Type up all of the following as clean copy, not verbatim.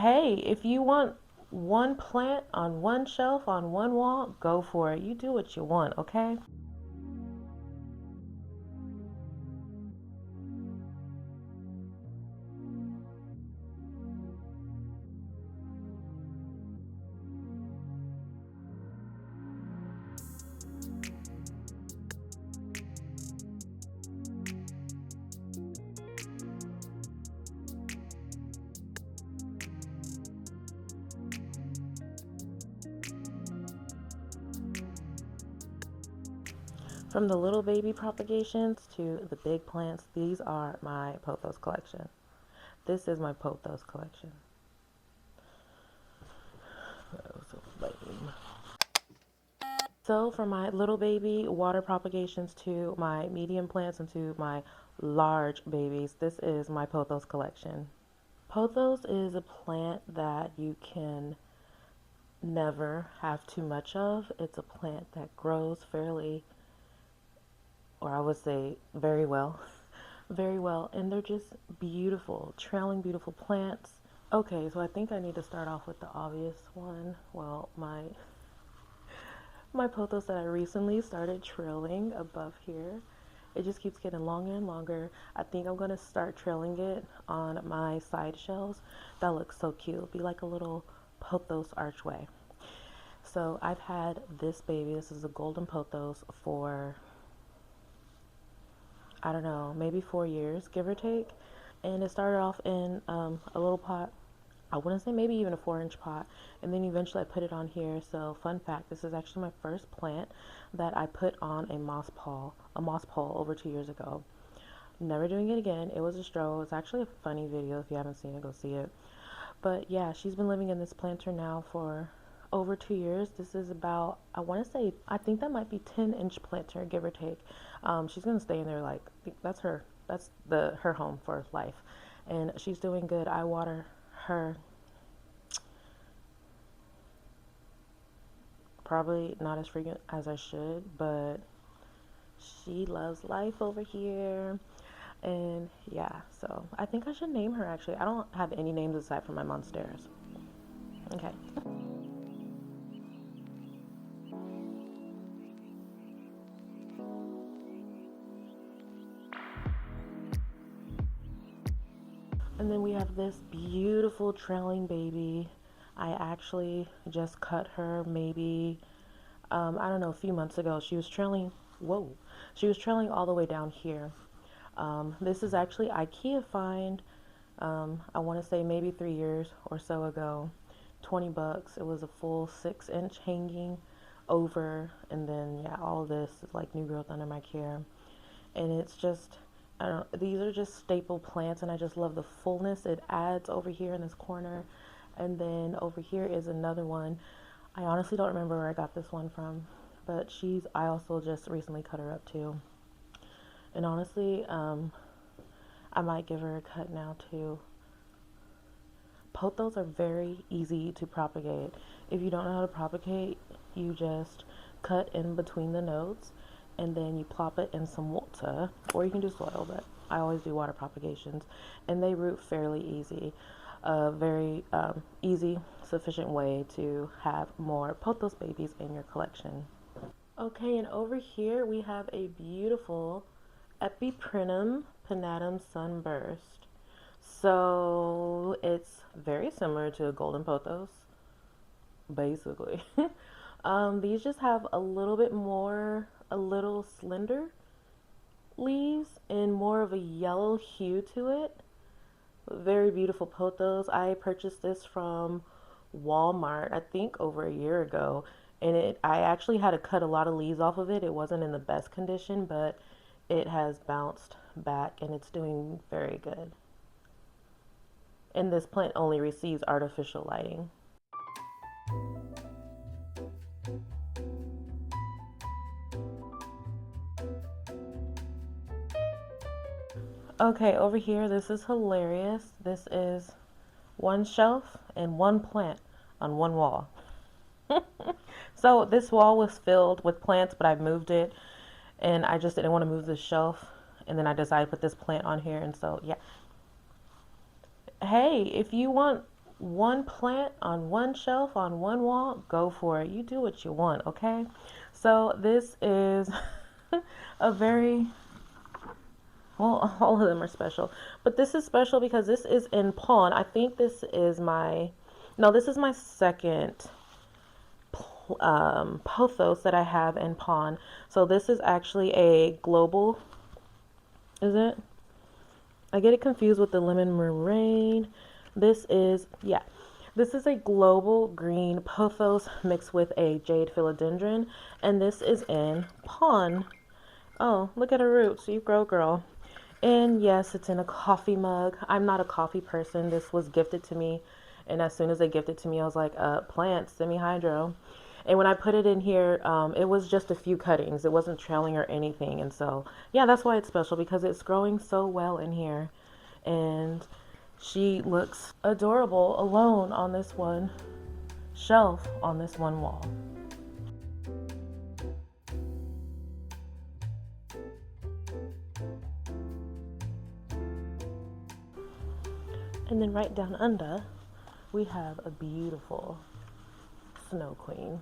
Hey, if you want one plant on one shelf on one wall, go for it. You do what you want, okay? From the little baby propagations to the big plants, these are my pothos collection. This is my pothos collection. Oh, so lame. So from my little baby water propagations to my medium plants and to my large babies, this is my pothos collection. Pothos is a plant that you can never have too much of. It's a plant that grows fairly, or I would say very well, very well, and they're just beautiful, trailing beautiful plants. Okay, so I think I need to start off with the obvious one. Well, my pothos that I recently started trailing above here. It just keeps getting longer and longer. I think I'm gonna start trailing it on my side shelves. That looks so cute. It'll be like a little pothos archway. So I've had this baby, this is a golden pothos, for I don't know, maybe 4 years, give or take. And it started off in a little pot. I wouldn't say maybe even a 4-inch pot. And then eventually I put it on here. So fun fact, this is actually my first plant that I put on a moss pole over 2 years ago. Never doing it again. It was a stroll. It's actually a funny video. If you haven't seen it, go see it. But yeah, she's been living in this planter now for over 2 years. This is about, I want to say, I think that might be 10-inch planter, give or take. She's gonna stay in there like that's her home for life, and she's doing good. I water her probably not as frequent as I should, but she loves life over here. And yeah, so I think I should name her actually. I don't have any names aside from my monsters. Okay. And then we have this beautiful trailing baby. I actually just cut her maybe, I don't know, a few months ago. She was trailing, whoa, she was trailing all the way down here. This is actually IKEA find. I want to say maybe 3 years or so ago. 20 bucks. It was a full 6-inch hanging over, and then yeah, all of this is like new growth under my care. And it's just, I don't know, these are just staple plants, and I just love the fullness it adds over here in this corner. And then over here is another one. I honestly don't remember where I got this one from, but I also just recently cut her up too. And honestly, I might give her a cut now too. Pothos are very easy to propagate. If you don't know how to propagate, you just cut in between the nodes and then you plop it in some water, or you can do soil, but I always do water propagations, and they root fairly easy. A very easy, sufficient way to have more pothos babies in your collection. Okay, and over here we have a beautiful Epiprinum pinnatum Sunburst. So it's very similar to a golden pothos, basically. These just have a little bit more, a little slender leaves and more of a yellow hue to it. Very beautiful pothos. I purchased this from Walmart, I think over a year ago. And I actually had to cut a lot of leaves off of it. It wasn't in the best condition, but it has bounced back and it's doing very good. And this plant only receives artificial lighting. Okay, over here, this is hilarious. This is one shelf and one plant on one wall. So this wall was filled with plants, but I moved it and I just didn't want to move the shelf. And then I decided to put this plant on here. And so, yeah. Hey, if you want one plant on one shelf on one wall, go for it. You do what you want, okay? So this is a very, well, all of them are special, but this is special because this is in pawn. I think this is my, no, this is my second pothos that I have in pawn. So this is actually a global, is it? I get it confused with the lemon meringue. This is, yeah, this is a global green pothos mixed with a jade philodendron, and this is in pawn. Oh, look at her roots. You grow, girl. And yes, it's in a coffee mug. I'm not a coffee person. This was gifted to me. And as soon as they gifted to me, I was like, plants, semi-hydro. And when I put it in here, it was just a few cuttings. It wasn't trailing or anything. And so, yeah, that's why it's special, because it's growing so well in here. And she looks adorable alone on this one shelf on this one wall. And then right down under, we have a beautiful snow queen.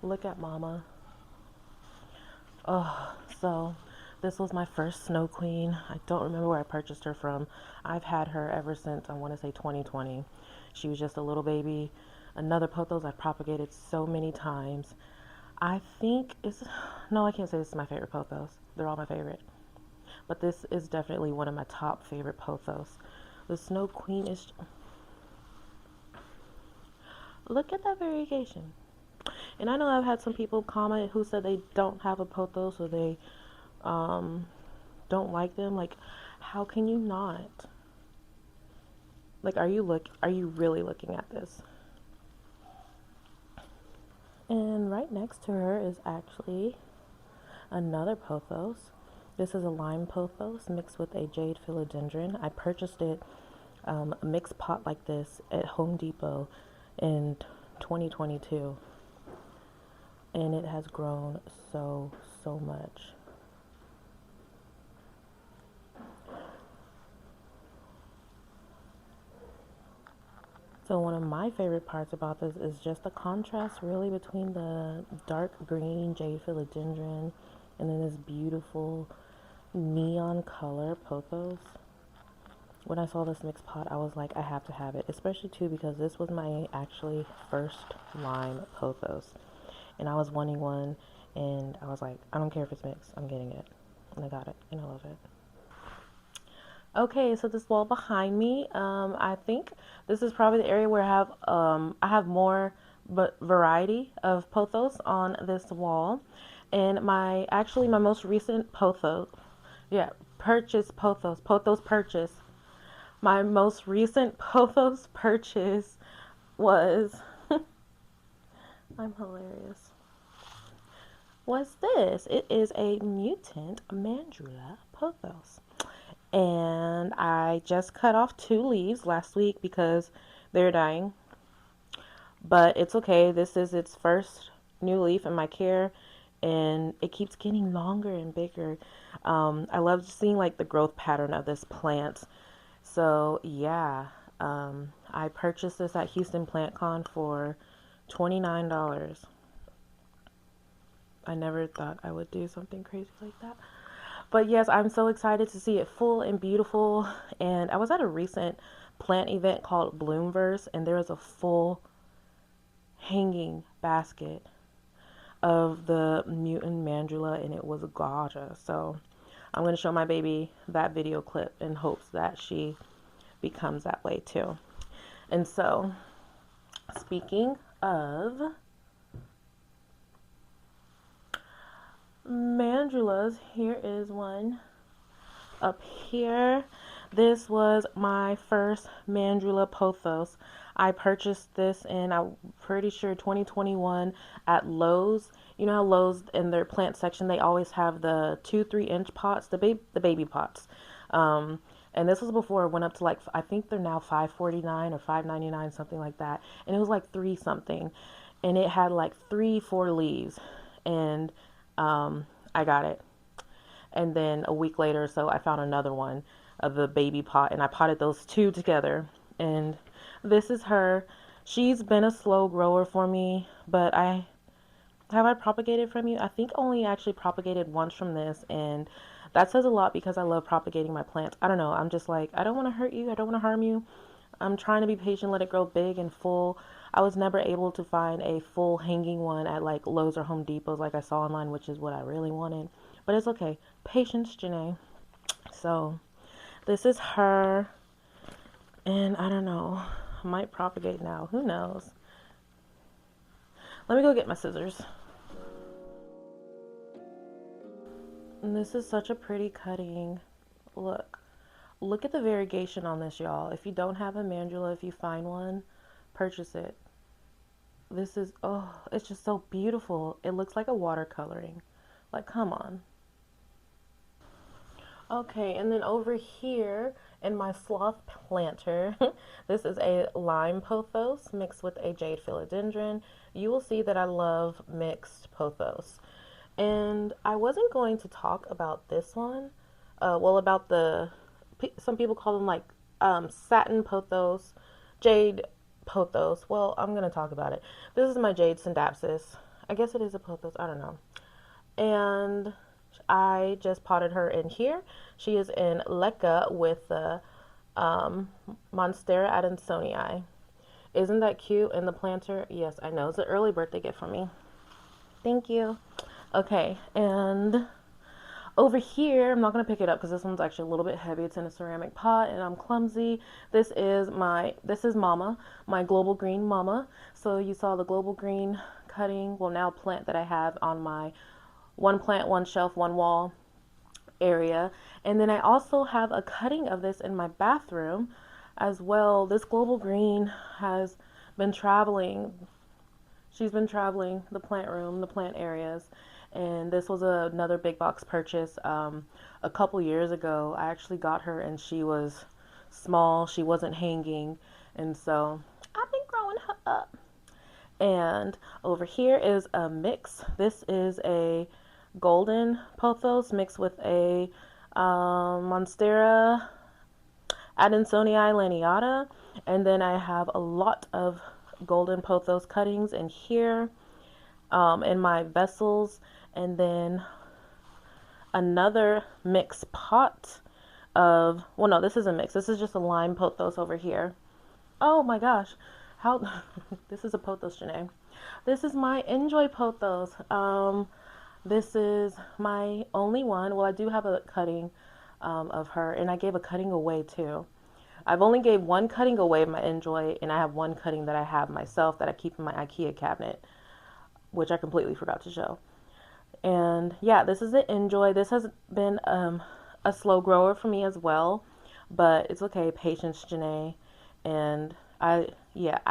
Look at mama. Oh, so this was my first snow queen. I don't remember where I purchased her from. I've had her ever since, I want to say 2020. She was just a little baby. Another pothos I've propagated so many times. I think it's, no, I can't say this is my favorite pothos. They're all my favorite. But this is definitely one of my top favorite pothos. The snow queen is, look at that variegation. And I know I've had some people comment who said they don't have a pothos or they don't like them. Like, how can you not? Like, are you really looking at this? And right next to her is actually another pothos. This is a lime pothos mixed with a jade philodendron. I purchased it, a mixed pot like this at Home Depot in 2022. And it has grown so much. So one of my favorite parts about this is just the contrast really between the dark green jade philodendron and then this beautiful neon color pothos. When I saw this mixed pot, I was like, I have to have it, especially too because this was my actually first lime pothos. And I was wanting one, and I was like, I don't care if it's mixed, I'm getting it. And I got it, and I love it. Okay, so this wall behind me, I think this is probably the area where I have more but variety of pothos on this wall. And my most recent pothos, yeah, pothos purchase. My most recent pothos purchase was, I'm hilarious. What's this? It is a mutant Manjula pothos. And I just cut off 2 leaves last week because they're dying. But it's okay. This is its first new leaf in my care, and it keeps getting longer and bigger. I love seeing like the growth pattern of this plant. So yeah, I purchased this at Houston PlantCon for $29. I never thought I would do something crazy like that. But yes, I'm so excited to see it full and beautiful. And I was at a recent plant event called Bloomverse, and there was a full hanging basket of the mutant Manjula, and it was gorgeous. So I'm going to show my baby that video clip in hopes that she becomes that way too. And so, speaking of Manjulas, here is one up here. This was my first Manjula pothos. I purchased this in, I'm pretty sure, 2021 at Lowe's. You know how Lowe's in their plant section, they always have the 2-3 inch pots, the baby pots. And this was before it went up to like, I think they're now $5.49 or $5.99, something like that. And it was like 3 something. And it had like 3-4 leaves. And I got it. And then a week later or so, I found another one of the baby pot, and I potted those 2 together. And This is her. She's been a slow grower for me, but I propagated from you? I think only actually propagated once from this, and that says a lot because I love propagating my plants. I don't know. I'm just like, I don't want to hurt you. I don't want to harm you. I'm trying to be patient, let it grow big and full. I was never able to find a full hanging one at like Lowe's or Home Depot's like I saw online, which is what I really wanted. But it's okay. Patience, Janae. So this is her, and I don't know. I might propagate now. Who knows? Let me go get my scissors. And this is such a pretty cutting. Look. Look at the variegation on this, y'all. If you don't have a Manjula, if you find one, purchase it. This is, oh, it's just so beautiful. It looks like a watercoloring. Like, come on. Okay, and then over here in my sloth planter, this is a lime pothos mixed with a jade philodendron. You will see that I love mixed pothos. And I wasn't going to talk about this one. Well, about some people call them like satin pothos, jade pothos. Well, I'm going to talk about it. This is my jade scindapsus. I guess it is a pothos. I don't know. And I just potted her in here. She is in Leca with the Monstera adansonii. Isn't that cute in the planter? Yes, I know. It's an early birthday gift from me. Thank you. Okay, and over here, I'm not going to pick it up because this one's actually a little bit heavy. It's in a ceramic pot and I'm clumsy. This is Mama, my global green Mama. So you saw the global green cutting, well now plant that I have on my one plant, one shelf, one wall area. And then I also have a cutting of this in my bathroom as well. This global green has been traveling. She's been traveling the plant room, the plant areas. And this was another big box purchase a couple years ago. I actually got her and she was small. She wasn't hanging. And so I've been growing her up. And over here is a mix. This is a golden pothos mixed with a Monstera adansonii laniata. And then I have a lot of golden pothos cuttings in here in my vessels. And then another mixed pot of, well, no, this isn't mixed. This is just a lime pothos over here. Oh my gosh. How, this is a pothos, Janae. This is my Enjoy pothos. This is my only one. Well, I do have a cutting of her, and I gave a cutting away too. I've only gave one cutting away of my Enjoy, and I have one cutting that I have myself that I keep in my IKEA cabinet, which I completely forgot to show. And yeah, this is an Enjoy. This has been a slow grower for me as well, but it's okay. Patience, Janae. And I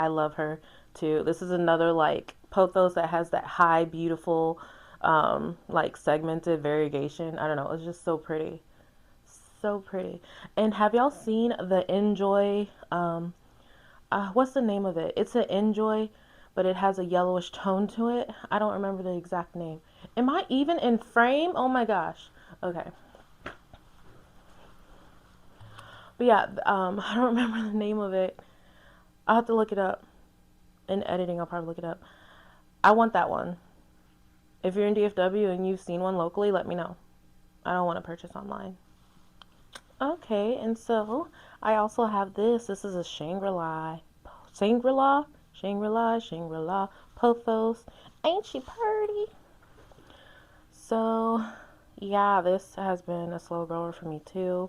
love her too. This is another like pothos that has that high, beautiful, like segmented variegation. I don't know. It's just so pretty. So pretty. And have y'all seen the Enjoy? What's the name of it? It's an Enjoy, but it has a yellowish tone to it. I don't remember the exact name. Am I even in frame? Oh my gosh. Okay. But yeah, I don't remember the name of it. I'll have to look it up. In editing, I'll probably look it up. I want that one. If you're in DFW and you've seen one locally, let me know. I don't want to purchase online. Okay, and so I also have this. This is a Shangri-La. Shangri-La. Pothos. Ain't she pretty? So, yeah, this has been a slow grower for me too.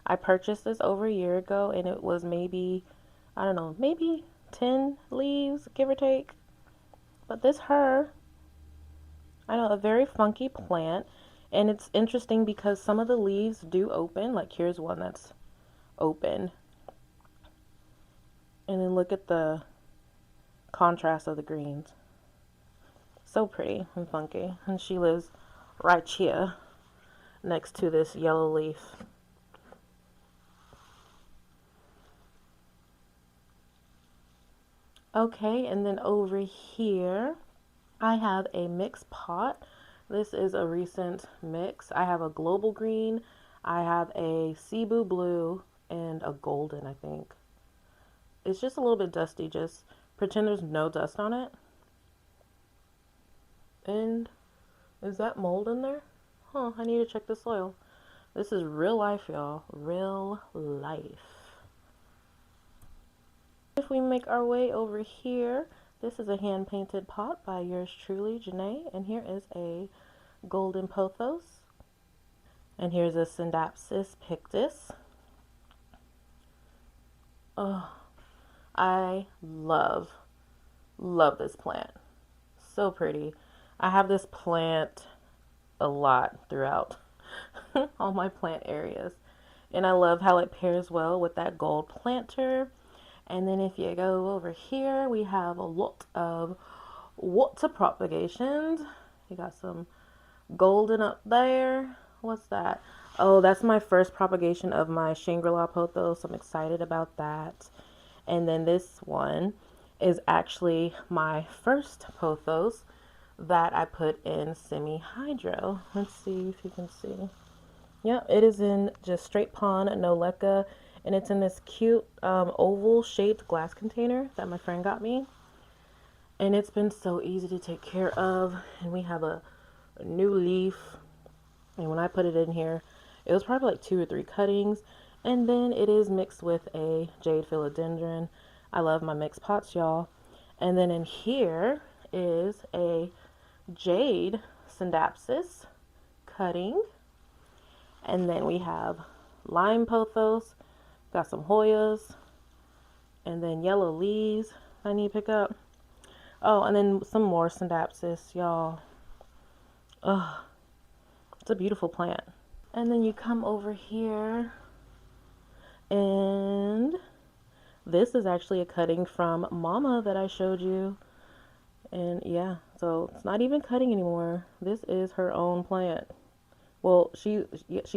I purchased this over a year ago and it was maybe, I don't know, maybe 10 leaves, give or take. But this I know, a very funky plant. And it's interesting because some of the leaves do open. Like here's one that's open. And then look at the contrast of the greens. So pretty and funky. And she lives right here next to this yellow leaf. Okay, and then over here I have a mixed pot. This is a recent mix. I have a global green, I have a Cebu blue, and a golden, I think. It's just a little bit dusty. Just pretend there's no dust on it. And is that mold in there? Huh, I need to check the soil. This is real life, y'all. Real life. If we make our way over here, this is a hand-painted pot by yours truly, Janae. And here is a golden pothos. And here's a scindapsus pictus. Oh, I love this plant. So pretty. I have this plant a lot throughout all my plant areas. And I love how it pairs well with that gold planter. And then if you go over here, we have a lot of water propagations. You got some golden up there. What's that? Oh, that's my first propagation of my Shangri-La pothos. I'm excited about that. And then this one is actually my first pothos that I put in semi-hydro. Let's see if you can see. Yeah, it is in just straight pond, no leca, and it's in this cute oval shaped glass container that my friend got me. And it's been so easy to take care of. And we have a new leaf. And when I put it in here, it was probably like 2 or 3 cuttings. And then it is mixed with a Jade philodendron. I love my mixed pots, y'all. And then in here is a Jade scindapsus cutting. And then we have lime pothos, got some Hoyas, and then yellow leaves I need to pick up. Oh, and then some more scindapsus, y'all. Ugh, it's a beautiful plant. And then you come over here, and this is actually a cutting from Mama that I showed you. And yeah, so it's not even cutting anymore. This is her own plant. Well, she's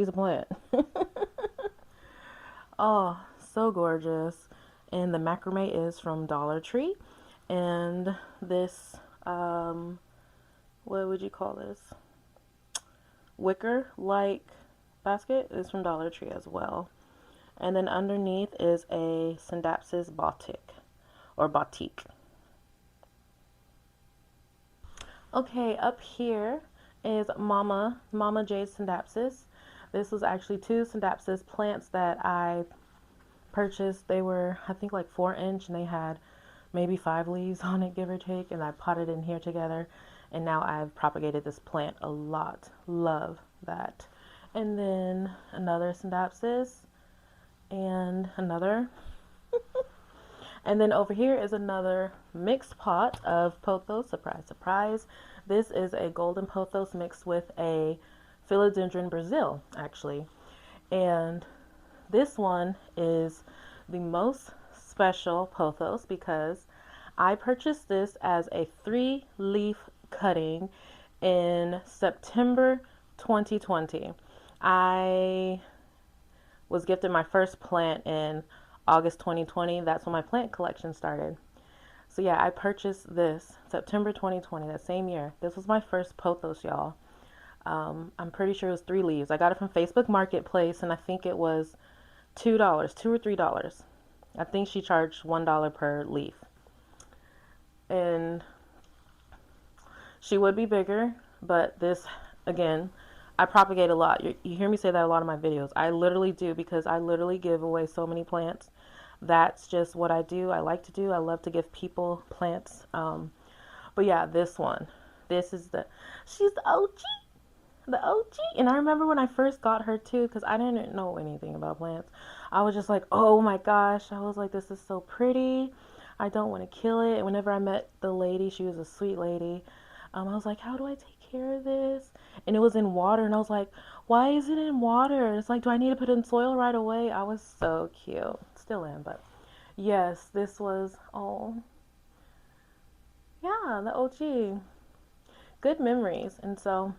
a plant. Oh, so gorgeous. And the macrame is from Dollar Tree. And this, what would you call this? Wicker-like basket is from Dollar Tree as well. And then underneath is a scindapsus batik, or batik. Okay, up here is Mama Jade scindapsus. This was actually 2 scindapsus plants that I purchased. They were, I think, like 4-inch, and they had maybe 5 leaves on it, give or take, and I potted in here together, and now I've propagated this plant a lot. Love that. And then another scindapsus, and another. And then over here is another mixed pot of pothos. Surprise, surprise. This is a golden pothos mixed with a philodendron Brazil, actually. And this one is the most special pothos because I purchased this as a 3-leaf cutting in September 2020. I was gifted my first plant in August 2020. That's when my plant collection started. So yeah, I purchased this September 2020, that same year. This was my first pothos, y'all. I'm pretty sure it was 3 leaves. I got it from Facebook Marketplace, and I think it was $2, $2 or $3. I think she charged $1 per leaf. And she would be bigger, but this, again, I propagate a lot. You hear me say that a lot in my videos. I literally do, because I literally give away so many plants. That's just what I do. I like to do. I love to give people plants. But yeah, this one. This is she's the OG. The OG. And I remember when I first got her too, because I didn't know anything about plants. I was just like, oh my gosh. I was like, this is so pretty. I don't want to kill it. And whenever I met the lady, she was a sweet lady. I was like, how do I take care of this? And it was in water. And I was like, why is it in water? It's like, do I need to put it in soil right away? I was so cute. Still am, but yes, this was, oh, yeah, the OG. Good memories. And so,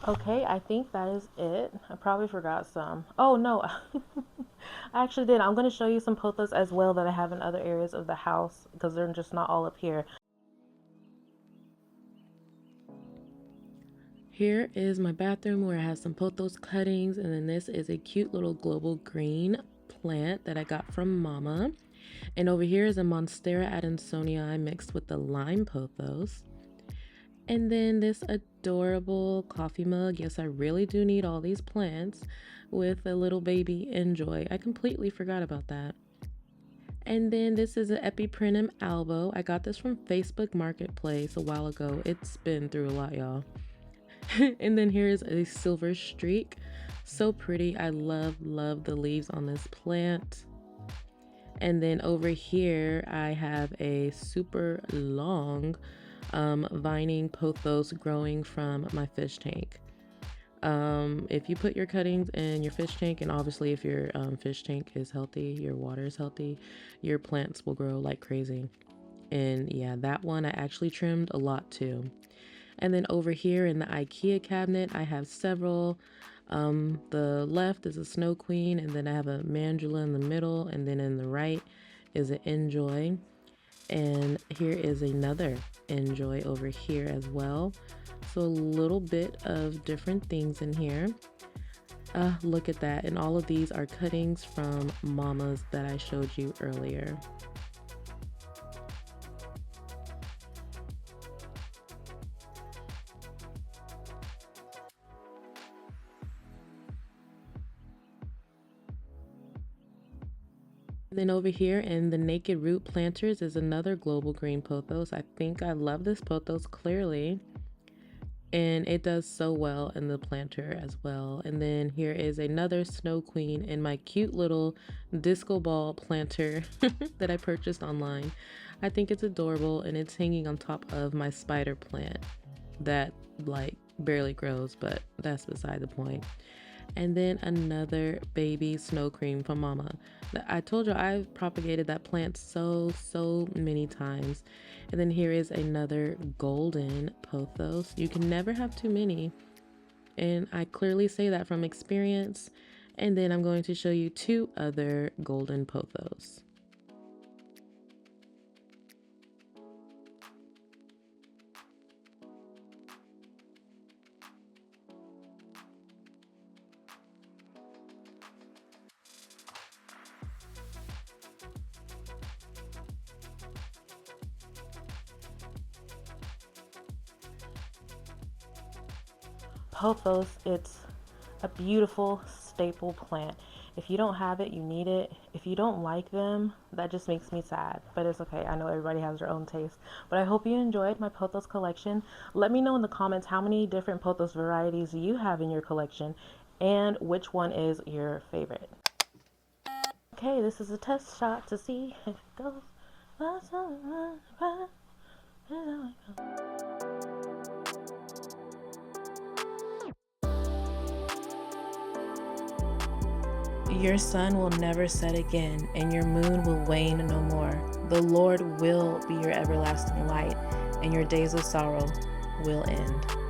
okay, I think that is it. I probably forgot some. Oh, no. I actually did. I'm going to show you some pothos as well that I have in other areas of the house, because they're just not all up here. Here is my bathroom where I have some pothos cuttings, and then this is a cute little global green plant that I got from Mama. And over here is a Monstera adansonii mixed with the lime pothos. And then this adorable coffee mug. Yes, I really do need all these plants with a little baby Enjoy. I completely forgot about that. And then this is an Epiprinum albo. I got this from Facebook Marketplace a while ago. It's been through a lot, y'all. And then here is a silver streak. So pretty. I love the leaves on this plant. And then over here I have a super long vining pothos growing from my fish tank. If you put your cuttings in your fish tank, and obviously if your fish tank is healthy, your water is healthy, your plants will grow like crazy. And yeah, that one I actually trimmed a lot too. And then over here in the IKEA cabinet, I have several. The left is a Snow Queen, and then I have a Manjula in the middle, and then in the right is an Enjoy. And here is another Enjoy over here as well. So a little bit of different things in here. Look at that. And all of these are cuttings from Mama's that I showed you earlier. Then over here in the Naked Root Planters is another global green pothos. I think I love this pothos clearly, and it does so well in the planter as well. And then here is another Snow Queen in my cute little disco ball planter that I purchased online. I think it's adorable, and it's hanging on top of my spider plant that like barely grows, but that's beside the point. And then another baby snow cream from Mama. I told you I've propagated that plant so many times. And then here is another golden pothos. You can never have too many, and I clearly say that from experience. And then I'm going to show you two other golden pothos. Pothos, it's a beautiful staple plant. If you don't have it, you need it. If you don't like them, that just makes me sad, but it's okay. I know everybody has their own taste, but I hope you enjoyed my pothos collection. Let me know in the comments how many different pothos varieties you have in your collection and which one is your favorite. Okay, this is a test shot to see if it goes. Your sun will never set again, and your moon will wane no more. The Lord will be your everlasting light, and your days of sorrow will end.